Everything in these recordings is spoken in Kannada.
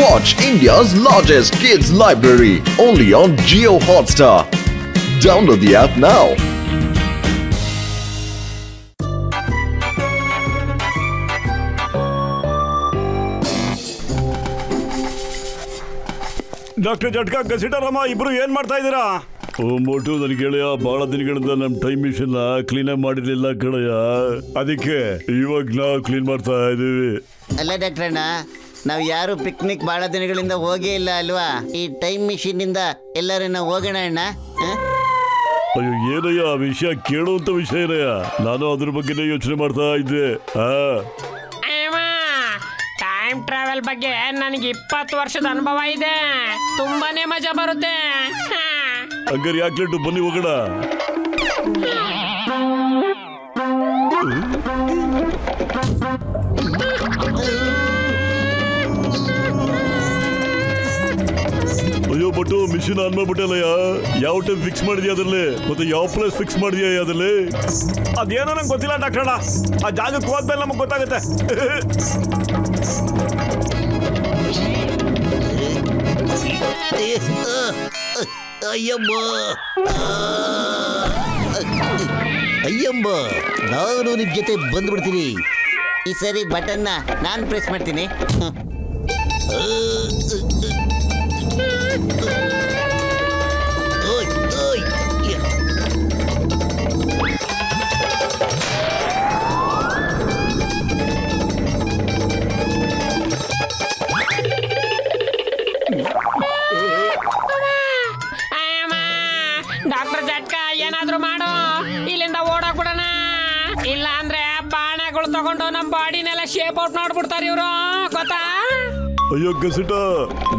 Watch India's largest kids library only on Jio Hotstar. Download the app now. Doctor ಜಟ್ಕಾ ಗಸಿಟರಮ್ಮ ಇಬ್ರು ಏನ್ ಮಾಡ್ತಾ ಇದ್ದೀರಾ? ಓ ಮೋಟು ನನಗೆ ಗೆಳೆಯ ಬಹಳ ದಿನಗಳಿಂದ ನಮ್ಮ ಟೈಮ್ ಮಿಷನ್ ಕ್ಲೀನ್ ಮಾಡಿರ್ಲಿಲ್ಲ ಕಡೆಯ, ಅದಕ್ಕೆ ಇವಾಗ ನಾವು ಕ್ಲೀನ್ ಮಾಡ್ತಾ ಇದೀವಿ. ಅಲ್ಲ ಡಾಕ್ಟರ್ ಅಣ್ಣ, ನಾವು ಯಾರು ಪಿಕ್ನಿಕ್ ಬಹಳ ದಿನಗಳಿಂದ ಹೋಗೇ ಇಲ್ಲ ಅಲ್ವಾ? ಈ ಟೈಮ್ ಮಿಷಿನ್ ಇಂದ ಎಲ್ಲರನ್ನ ಹೋಗೋಣ ಅಣ್ಣ. ಅಯ್ಯೋ ಏನಯ್ಯ ಆ ವಿಷಯ ಕೇಳುವಂತ ವಿಷಯನಯ್ಯ, ನಾನು ಅದ್ರ ಬಗ್ಗೆನೇ ಯೋಚನೆ ಮಾಡ್ತಾ ಇದ್ದೆ. ಟೈಮ್ ಟ್ರಾವೆಲ್ ಬಗ್ಗೆ ನನಗೆ 20 ವರ್ಷದ ಅನುಭವ ಇದೆ, ತುಂಬಾನೇ ಮಜಾ ಬರುತ್ತೆ. ಹಂಗಾರೆ ಯಾಕೆ ಬನ್ನಿ ಹೋಗೋಣ. ಅಯ್ಯೋ ಬಟ್ಟು ಮಿಷಿನ್ ಆನ್ ಮಾಡ್ಬಿಟ್ಟಲ್ಲಯ್ಯ. ಯಾವ ಟೈಮ್ ಫಿಕ್ಸ್ ಮಾಡಿದ್ಯಾ ಅದ್ರಲ್ಲಿ, ಮತ್ತೆ ಯಾವ ಪ್ಲೇಸ್ ಫಿಕ್ಸ್ ಮಾಡಿದ್ಯಾ ಅದ್ರಲ್ಲಿ? ಅದೇನೋ ನಂಗೆ ಗೊತ್ತಿಲ್ಲ ಡಾಕ್ಟರ್. ಆ ಜಾಗಕ್ಕೆ ಹೋದ್ಮೇಲೆ ನಮಗೆ ಗೊತ್ತಾಗುತ್ತೆ. ಅಯ್ಯಮ್ಮ, ನಾನು ನಿಮ್ ಜೊತೆ ಬಂದ್ಬಿಡ್ತೀನಿ. ಈ ಸರಿ ಬಟನ್ನ ನಾನು ಪ್ರೆಸ್ ಮಾಡ್ತೀನಿ. ಡಾಕ್ಟರ್ ಜಟ್ಕಾ ಏನಾದ್ರೂ ಮಾಡು, ಇಲ್ಲಿಂದ ಓಡಾಕ್ಬಿಡೋಣ. ಇಲ್ಲ ಅಂದ್ರೆ ಬಾಣಗಳು ತಗೊಂಡು ನಮ್ಮ ಬಾಡಿನೆಲ್ಲ ಶೇಪ್ ಔಟ್ ಮಾಡ್ಬಿಡ್ತಾರೆ ಇವರು, ಗೊತ್ತಾ? ಅಯ್ಯೋ ಗಸಿಟ,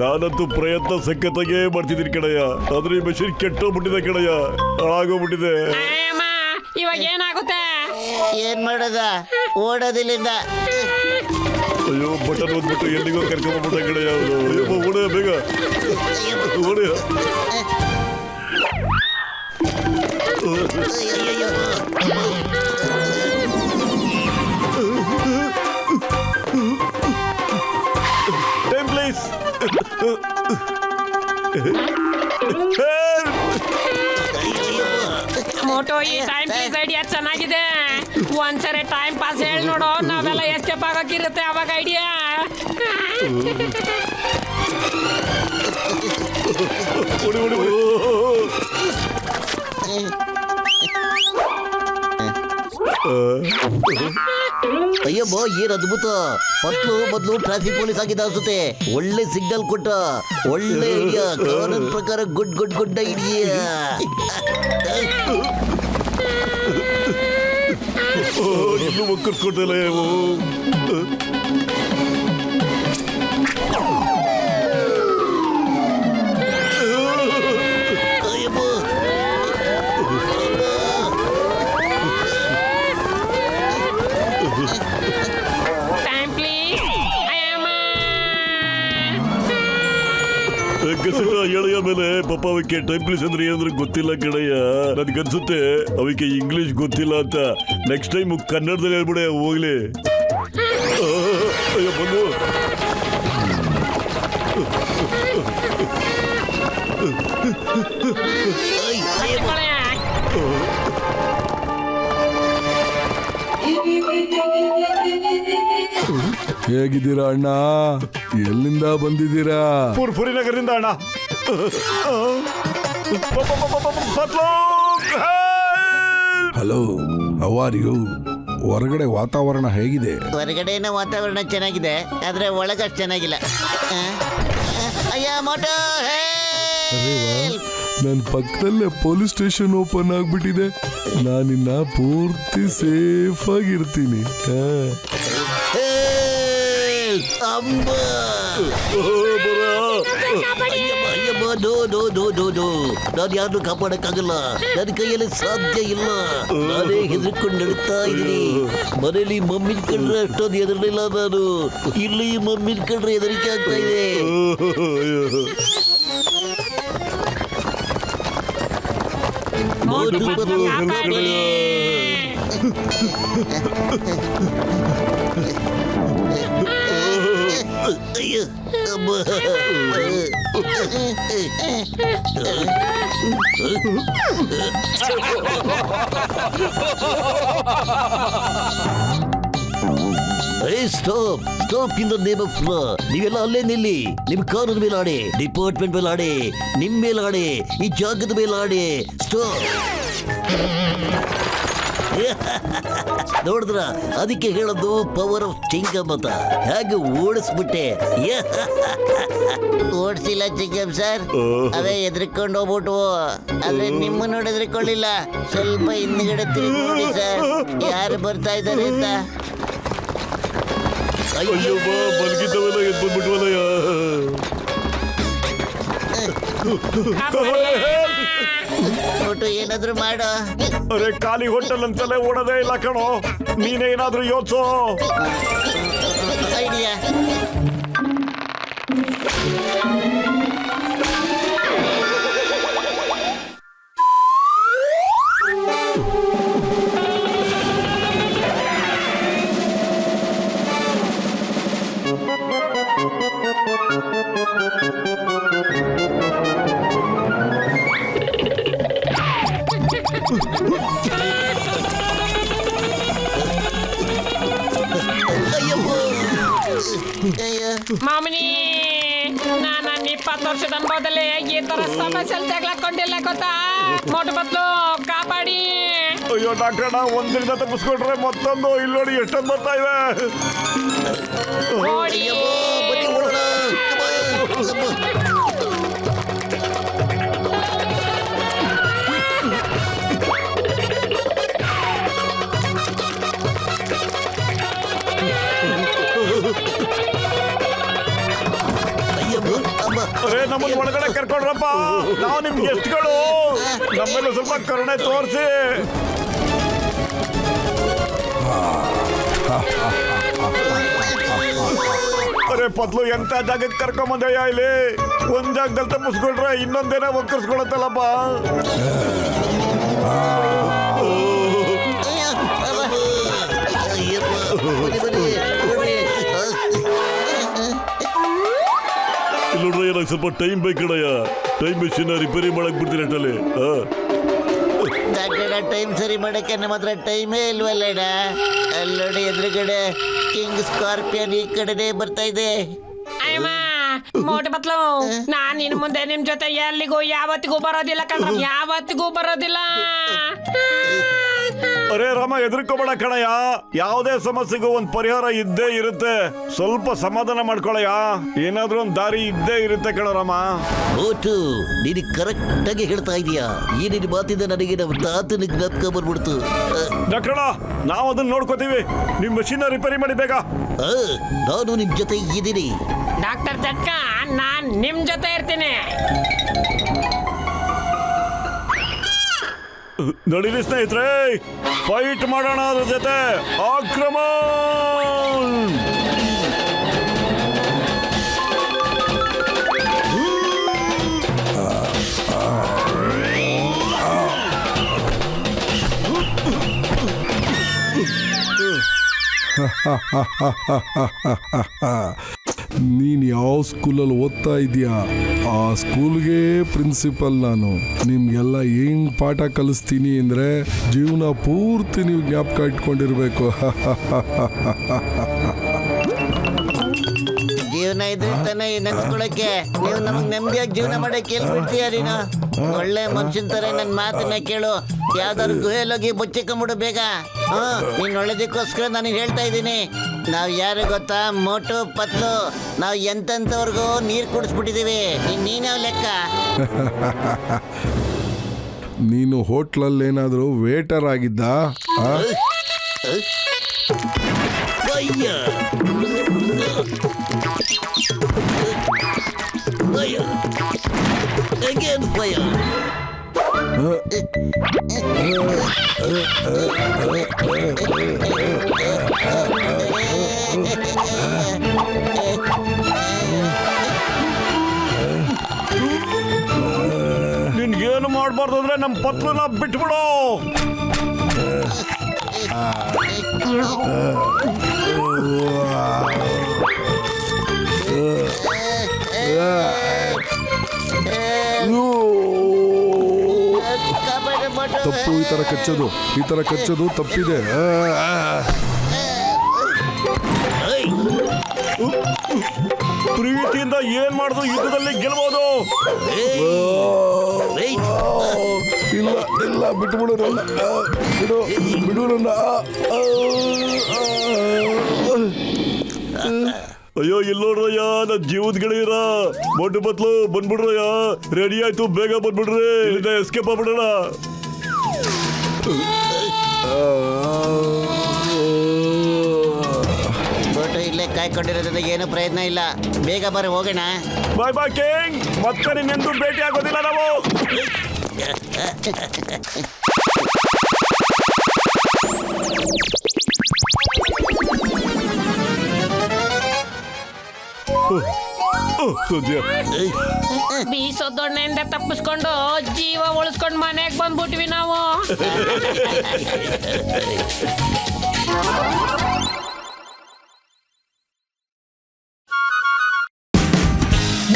ನಾನಂತೂ ಪ್ರಯತ್ನ ಸಖತ್ತಾಗೇ ಮಾಡ್ತಿದ್ದೀನಿ ಕಣಯ್ಯ, ಆದ್ರೆ ಈ ಮಷೀನ್ ಕೆಟ್ಟೋಗ್ಬಿಟ್ಟಿದೆ ಕಣಯ್ಯ, ಹಾಳಾಗೋಗ್ಬಿಟ್ಟಿದೆ. ಇವಾಗ ಏನಾಗುತ್ತೆ? ಏನ್ ಮಾಡೋದ, ಓಡೋದಿಲ್ಲಿಂದ. ಅಯ್ಯೋ ಬಟನ್ ಓದ್ಬಿಟ್ಟು ಎಲ್ಲಿಗೋ ಕರ್ಕೊಂಡ್ಬಿಟ್ಟ ಕಣಯ್ಯ ಅವರು. ಅಯ್ಯೋ ಓಡ ಬೇಗ ಓಡ. Time please. ಮೋಟೋ, ಈ ಟೈಮ್ ಪ್ಲೀಸ್ ಐಡಿಯಾ ಚೆನ್ನಾಗಿದೆ. ಒಂದ್ಸರಿ ಟೈಮ್ ಪಾಸ್ ಹೇಳಿ ನೋಡು, ನಾವೆಲ್ಲ ಎಸ್ಕೇಪ್ ಆಗೋಕ್ಕಿರುತ್ತೆ ಅವಾಗ ಐಡಿಯಾ. ಅಯ್ಯಮ್ಮ, ಏನ್ ಅದ್ಭುತ! ಮೊದಲು ಟ್ರಾಫಿಕ್ ಪೊಲೀಸ್ ಆಗಿದ್ದ ಅನ್ಸುತ್ತೆ. ಒಳ್ಳೆ ಸಿಗ್ನಲ್ ಕೊಟ್ಟ, ಒಳ್ಳೆ ಐಡಿಯಾ. ಕಾನೂನು ಪ್ರಕಾರ ಗುಡ್ ಗುಡ್ ಗುಡ್ ಐಡಿಯಾ. ಇನ್ನು ಒಕ್ಕರ್ಸ್ಕೊಟ್ಟಲ್ಲ ಇವು. ಎಳೆಯ ಮೇಲೆ ಪಾಪ ಅವಕ್ಕೆ ಟೈಮ್ ಪ್ಲೀಸ್ ಅಂದ್ರೆ ಏನಂದ್ರೆ ಗೊತ್ತಿಲ್ಲ ಕಣಯ್ಯ. ನನ್ಗನ್ಸುತ್ತೆ ಅವಕ್ಕೆ ಇಂಗ್ಲಿಷ್ ಗೊತ್ತಿಲ್ಲ ಅಂತ. ನೆಕ್ಸ್ಟ್ ಟೈಮ್ ಕನ್ನಡದಲ್ಲಿ ಹೇಳ್ಬಿಡೆ ಹೋಗ್ಲಿ. ಅಯ್ಯೋ ಬಂದು ಹೇಗಿದ್ದೀರಾ ಅಣ್ಣ? ಎಲ್ಲಿಂದ ಬಂದಿದ್ದೀರಾ? ಪುರಿ ನಗರದಿಂದ ಅಣ್ಣ. Hello, how are you? ಹೊರಗಡೆ ವಾತಾವರಣ ಹೇಗಿದೆ? ಹೊರಗಡೆನ ವಾತಾವರಣ ಚೆನ್ನಾಗಿದೆ, ಆದ್ರೆ ಒಳಗಷ್ಟು ಚೆನ್ನಾಗಿಲ್ಲ. ಅಯ್ಯ ಮೋಟೋ, ನನ್ನ ಪಕ್ಕದಲ್ಲೇ ಪೊಲೀಸ್ ಸ್ಟೇಷನ್ ಓಪನ್ ಆಗ್ಬಿಟ್ಟಿದೆ. ನಾನಿನ್ನ ಪೂರ್ತಿ ಸೇಫ್ ಆಗಿರ್ತೀನಿ. ನಾನು ಯಾರನ್ನು ಕಾಪಾಡಕ್ಕಾಗಲ್ಲ, ನನ್ನ ಕೈಯಲ್ಲಿ ಸಾಧ್ಯ ಇಲ್ಲ. ನಾನೇ ಹೆದರ್ಕೊಂಡು ನಡೀತಾ ಇದ್ದೀನಿ. ಮನೇಲಿ ಮಮ್ಮಿ ಕಂಡ್ರೆ ಅಷ್ಟೊಂದು ಹೆದರ್ಲಿಲ್ಲ ನಾನು, ಇಲ್ಲಿ ಮಮ್ಮಿ ಕಂಡ್ರೆ ಹೆದರಿಕೆ ಆಗ್ತಾ ಇದೆ. ಅಯ್ಯೋ ಅಮ್ಮ. Stop stop in the name of law. ನೀವೆಲ್ಲ ಅಲ್ಲೇ ನಿಲ್ಲಿ. ನಿಮ್ ಕಾನೂನು ಮೇಲೆ ಆಡಿ, ಡಿಪಾರ್ಟ್ಮೆಂಟ್ ಮೇಲೆ ಆಡಿ, ನಿಮ್ ಮೇಲೆ ಆಡಿ, ಈ ಜಾಗದ ಮೇಲೆ ಆಡಿ. ಸ್ಟಾಪ್. ನೋಡಿದ್ರ, ಅದಕ್ಕೆ ಹೇಳೋದು ಪವರ್ ಆಫ್ ಚಿಂಗಮ್ ಅಂತ. ಹೇಗೆ ಓಡಿಸ್ಬಿಟ್ಟೆ. ಓಡಿಸಿಲ್ಲ ಚಿಂಗಮ್ ಸರ್, ಅವೇ ಎದ್ರಿಕೊಂಡು ಹೋಗ್ಬಿಟ್ಟು. ಆದ್ರೆ ನಿಮ್ಮನ್ನು ಹೆದರಿಕೊಳ್ಳಿಲ್ಲ. ಸ್ವಲ್ಪ ಹಿಂದ್ಗಡೆ ತಿರುಗಿ ನೋಡಿ ಸರ್, ಯಾರು ಬರ್ತಾ ಇದ್ದಾರೆ ಅಂತ. ಅಯ್ಯೋ ಬಾ, ಮಲಗಿದ್ದವೆಲ್ಲ ಎದ್ದು ಬಂದ್ಬಿಟ್ವಲ್ಲಯ್ಯ. ಒಟ್ಟು ಏನಾದ್ರು ಮಾಡು. ಅರೆ ಖಾಲಿ ಹೋಟೆಲ್ ಅಂತಲೇ ಓಡೋದೇ ಇಲ್ಲ ಕಣೋ. ನೀನೇನಾದ್ರೂ ಯೋಚಿಸೋ. ಐಡಿಯಾ. ಮಾಮನಿ, ನಾನು 20 ವರ್ಷದ ಅನುಭವದಲ್ಲಿ ಈ ತರ ಸಮಸ್ಯೆ ತಗ್ಲಾಕೊಂಡಿಲ್ಲ ಗೊತ್ತಾ. ಮೋಟು ಬದ್ಲು ಕಾಪಾಡಿ. ಅಯ್ಯೋ ಡಾಕ್ಟರ್, ನಾವು ಒಂದ್ರಿಂದ ತಪ್ಪಿಸ್ಕೊಂಡ್ರೆ ಮತ್ತೊಂದು ಇಲ್ಲಿ ನೋಡಿ ಎಷ್ಟೊಂದು ಬರ್ತಾ ಇದೆ. ಓಡಿ. ಬನ್ನಿ ಓಡೋಣ. ಅರೇ ನಮ್ಮನ್ನ ಒಳಗಡೆ ಕರ್ಕೊಂಡ್ರಪ್ಪ. ನಾವು ನಿಮ್ಗೆ ಗೆಸ್ಟ್ಗಳು. ನಮ್ಮೆಲ್ಲ ಸ್ವಲ್ಪ ಕರುಣೆ ತೋರಿಸಿ. ಅರೆ ಪತ್ಲು, ಎಂತ ಜಾಗಕ್ಕೆ ಕರ್ಕೊಂಬಂದಯ್ಯ ಇಲ್ಲಿ. ಒಂದ್ ಜಾಗದಲ್ಲಿ ತಪ್ಪಿಸ್ಕೊಂಡ್ರೆ ಇನ್ನೊಂದೇನ ಒಕ್ಕರ್ಸ್ಕೊಳತ್ತಲ್ಲಪ್ಪ. ಇಲ್ಲಿ ನೋಡ್ರಿ, ನನಗೆ ಸ್ವಲ್ಪ ಟೈಮ್ ಬೇಕಣಯ್ಯ. ಟೈಮ್ ಮೆಷಿನ್ ರಿಪೇರಿ ಮಾಡಕ್ ಬಿಡ್ತೀನಿ ಅಷ್ಟಲ್ಲಿ. ಟೈಮ್ ಸರಿ ಮಾಡಕ್ಕೆ ನಮ್ಮ ಹತ್ರ ಟೈಮೇ ಇಲ್ವಲ್ಲಡ. ಅಲ್ಲೋಡಿ ಎದುರುಗಡೆ ಕಿಂಗ್ ಸ್ಕಾರ್ಪಿಯನ್ ಈ ಕಡೆನೇ ಬರ್ತಾ ಇದೆ. ಅಯ್ಯಮ್ಮ, ಮೋಟು ಬತ್ಲು, ನಾನ್ ಇನ್ ಮುಂದೆ ನಿಮ್ ಜೊತೆ ಎಲ್ಲಿಗೂ ಯಾವತ್ತಿಗೂ ಬರೋದಿಲ್ಲ ಕಣ್ಣ, ಯಾವತ್ತಿಗೂ ಬರೋದಿಲ್ಲ. ಅರೇ ರಾಮ, ಎದುರ್ಕೋಬೇಡ ಕಣಯ್ಯ. ಯಾವುದೇ ಸಮಸ್ಯೆಗೂ ಒಂದ್ ಪರಿಹಾರ ಇದ್ದೇ ಇರುತ್ತೆ. ಸ್ವಲ್ಪ ಸಮಾಧಾನ ಮಾಡ್ಕೊಳಯ್ಯ. ಏನಾದ್ರೂ ಒಂದ್ ದಾರಿ ಇದ್ದೇ ಇರುತ್ತೆ ಕಣ ರಾಮ. ಓಟು, ನೀನು ಕರೆಕ್ಟ್ ಆಗಿ ಹೇಳ್ತಾ ಇದೀಯಾ. ಈ ನಿನ್ನ ಮಾತಿಂದ ನನಗೆ ನಮ್ಮ ತಾತನ ಜ್ಞಾಪಕ ಬರ್ಬಿಡ್ತು. ಡಾಕ್ಟರ್, ನಾವು ಅದನ್ನ ನೋಡ್ಕೋತೀವಿ. ನಿಮ್ ಮಷೀನ್ ರಿಪೇರಿ ಮಾಡಿ ಬೇಗ. ನಾನು ನಿಮ್ ಜೊತೆ ಇದ್ದೀನಿ. ಡಾಕ್ಟರ್ ಜಟ್ಕ, ನಾನ್ ನಿಮ್ ಜೊತೆ ಇರ್ತೀನಿ. ನಡೀಲಿ ಸ್ನೇಹಿತರೆ, ಫೈಟ್ ಮಾಡೋಣ ಅದ್ರ ಜೊತೆ. ಆಕ್ರಮಣ! ನೀನ್ ಯಾವ ಸ್ಕೂಲಲ್ಲಿ ಓದ್ತಾ ಇದೀಯಾ ಆ ಸ್ಕೂಲ್ಗೆ ಪ್ರಿನ್ಸಿಪಲ್ ನಾನು. ನಿಮ್ಗೆಲ್ಲ ಹೆಂಗ್ ಪಾಠ ಕಲಿಸ್ತೀನಿ ಅಂದ್ರೆ ಜೀವನ ಪೂರ್ತಿ ನೀವು ಜ್ಞಾಪಕ ಇಟ್ಕೊಂಡಿರ್ಬೇಕು. ಜೀವನ ಇದ್ರೆ ತಾನೇ ನೆನ್ಸ್ಕೊಳಕ್ಕೆ. ನೀವು ನಮಗ್ ನೆಮ್ಮದಿಯಾಗಿ ಜೀವನ ಮಾಡಕ್ಕೆ ಕೇಳ್ಬಿಡ್ತೀಯ ನೀನು. ಒಳ್ಳೆ ಮನುಷ್ಯನ್ ತರ ನನ್ ಮಾತನ್ನ ಕೇಳು. ಯಾವ್ದಾದ್ರು ಗುಹೆಲೋಗಿ ಮುಚ್ಚಿಕೊಂಬಿಡು ಬೇಗ. ನೀನ್ ಒಳ್ಳೇದಕ್ಕೋಸ್ಕರ ನಾನು ಹೇಳ್ತಾ ಇದ್ದೀನಿ. ನಾವ್ ಯಾರು ಗೊತ್ತಾ, ಮೋಟು ಪತ್ಲು. ನಾವ್ ಎಂತೆಂತವ್ರಿಗೂ ನೀರ್ ಕುಡಿಸ್ಬಿಟ್ಟಿದೀವಿ. ನೀನ್ಯಾವ್ ಲೆಕ್ಕ? ನೀನು ಹೋಟ್ಲಲ್ಲಿ ಏನಾದರೂ ವೇಟರ್ ಆಗಿದ್ದ? Again fire. ನಿನ್ಗೇನು ಮಾಡ್ಬಾರ್ದು ಅಂದ್ರೆ ನಮ್ ಪತ್ಲನ ಬಿಟ್ಬಿಡು. ತಪ್ಪು ಈ ತರ ಕಚ್ಚೋದು ತಪ್ಪಿದೆ. ಪ್ರೀತಿಯಿಂದ ಏನ್ ಮಾಡುದು ಯುದ್ಧದಲ್ಲಿ ಗೆಲ್ಬಹುದು. ಇಲ್ಲ ಬಿಟ್ಬಿಡು ನನ್ನ. ಬಿಡು ನನ್ನ. ಅಯ್ಯೋ ಇಲ್ಲೋಡ್ರಯ್ಯ, ನನ್ ಜೀವದ ಗೆಳೆಯರ ಮೊಡ್ಡು ಬತ್ಲು ಬಂದ್ಬಿಡ್ರಯ್ಯ. ರೆಡಿ ಆಯ್ತು, ಬೇಗ ಬಂದ್ಬಿಡ್ರಿ, ಇಲ್ಲಿಂದ ಎಸ್ಕೇಪ್ ಆಗ್ಬಿಡೋಣ. ಬೋಟು ಇಲ್ಲೇ ಕಾಯ್ಕೊಂಡಿರೋದ್ರಿಂದ ಏನು ಪ್ರಯತ್ನ ಇಲ್ಲ. ಬೇಗ ಬರ್ರಿ ಹೋಗೋಣ. ಬಾಯ್ ಬಾಯ್ ಕಿಂಗ್, ಮತ್ತೆ ನಿನ್ನೆಂದು ಭೇಟಿ ಆಗೋದಿಲ್ಲ ನಾವು. ಸದ್ಯ ಬೀಸೋ ದೊಣ್ಣೆಯಿಂದ ತಪ್ಪಿಸ್ಕೊಂಡು ಜೀವ ಉಳಿಸ್ಕೊಂಡು ಮನೆಗೆ ಬಂದ್ಬಿಟ್ವಿ ನಾವು.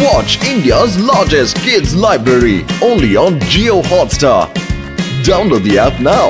Watch India's largest kids library only on Geo Hotstar. Download the app now.